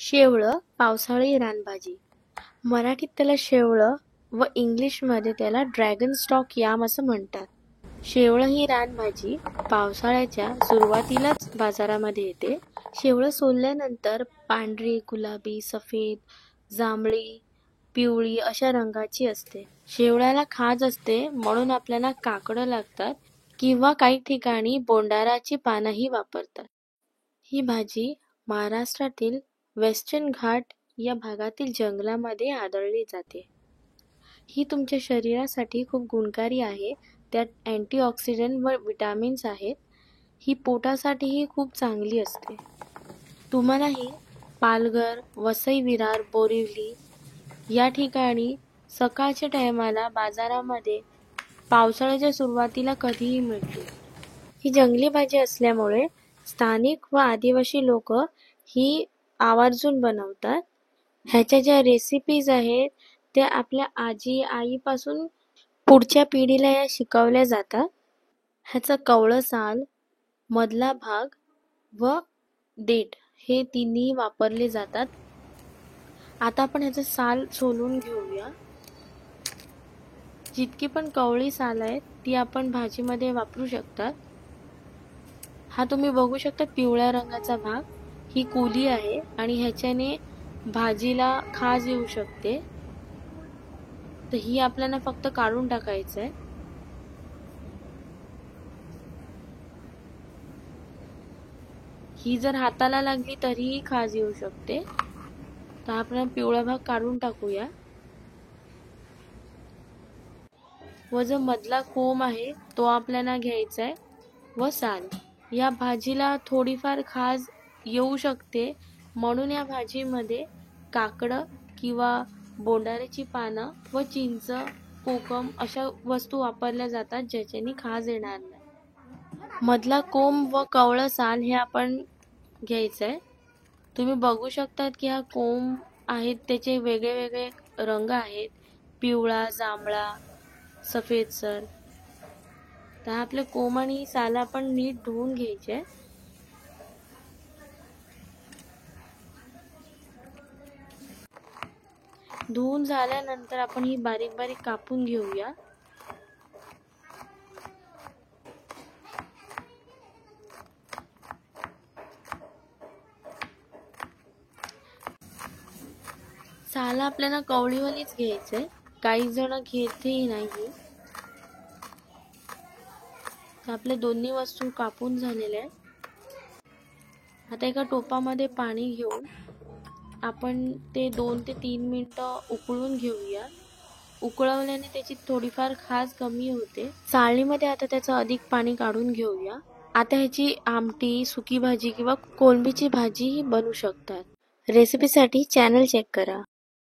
शेवळं पावसाळी रानभाजी. मराठीत त्याला शेवळं व इंग्लिशमध्ये त्याला ड्रॅगन स्टॉक याम असं म्हणतात. शेवळं ही रानभाजी पावसाळ्याच्या सुरुवातीलाच बाजारामध्ये येते. शेवळं सोलल्यानंतर पांढरी, गुलाबी, सफेद, जांभळी, पिवळी अशा रंगाची असते. शेवळ्याला खाज असते म्हणून आपल्याला काकडं लागतात किंवा काही ठिकाणी बोंडाराची पानंही वापरतात. ही भाजी महाराष्ट्रातील वेस्टर्न घाट या भागातील जंगलामध्ये आढळली जाते. ही तुमच्या शरीरासाठी खूप गुणकारी आहे. त्यात अँटीऑक्सिडंट व विटामिन्स आहेत. ही पोटासाठीही खूप चांगली असते. तुम्हालाही पालघर, वसई विरार, बोरिवली या ठिकाणी सकाळच्या टायमाला बाजारामध्ये पावसाळ्याच्या सुरुवातीला कधीही मिळते. ही जंगली भाजी असल्यामुळे स्थानिक व आदिवासी लोक ही आवर्जून बनवतात. ह्याच्या ज्या रेसिपीज आहेत त्या आपल्या आजी आईपासून पुढच्या पिढीला या शिकवल्या जातात. ह्याचं कवळं साल, मधला भाग व देठ हे तिन्ही वापरले जातात. आता आपण ह्याचं साल सोलून घेऊया. जितकी पण कवळी साल आहेत ती आपण भाजीमध्ये वापरू शकतात. हा तुम्ही बघू शकता पिवळ्या रंगाचा भाग, ही कुली आहे आणि ह्याच्याने भाजीला खाज येऊ शकते. तर ही आपल्याला फक्त काढून टाकायचं आहे. ही जर हाताला लागली तरीही खाज येऊ शकते. तर आपण पिवळा भाग काढून टाकूया. व जो मधला कोंब आहे तो आपल्याला घ्यायचा आहे व साल. या भाजीला थोडीफार खाज येऊ शकते म्हणून या भाजीमध्ये काकडं किंवा बोंडाऱ्याची पानं व चिंच, कोकम अशा वस्तू वापरल्या जातात ज्याच्याने खाज येणार नाही. मधला कोंब व कवळं साल हे आपण घ्यायचं आहे. तुम्ही बघू शकतात की हा कोंब आहेत त्याचे वेगळे वेगळे रंग आहेत, पिवळा, जांभळा, सफेदसर. तर आपले कोंब आणि साल आपण नीट धुवून घ्यायचे. धुवून झाल्यानंतर आपण ही बारीक बारीक कापून घेऊया. साल आपल्याला कवळीवालीच घ्यायचंय, काही जण घेतही नाही. आपल्या दोन्ही वस्तू कापून झालेल्या आहेत. आता एका टोपामध्ये पाणी घेऊन आपण ते 2 ते 3 मिनिटं उकळून घेऊया. उकळवल्याने त्याची थोडीफार खाज कमी होते. चाळणीमध्ये आता त्याचं अधिक पाणी काढून घेऊया. आता ह्याची आमटी, सुकी भाजी किंवा कोलंबीची भाजी बनवू शकतात. रेसिपीसाठी चॅनल चेक करा.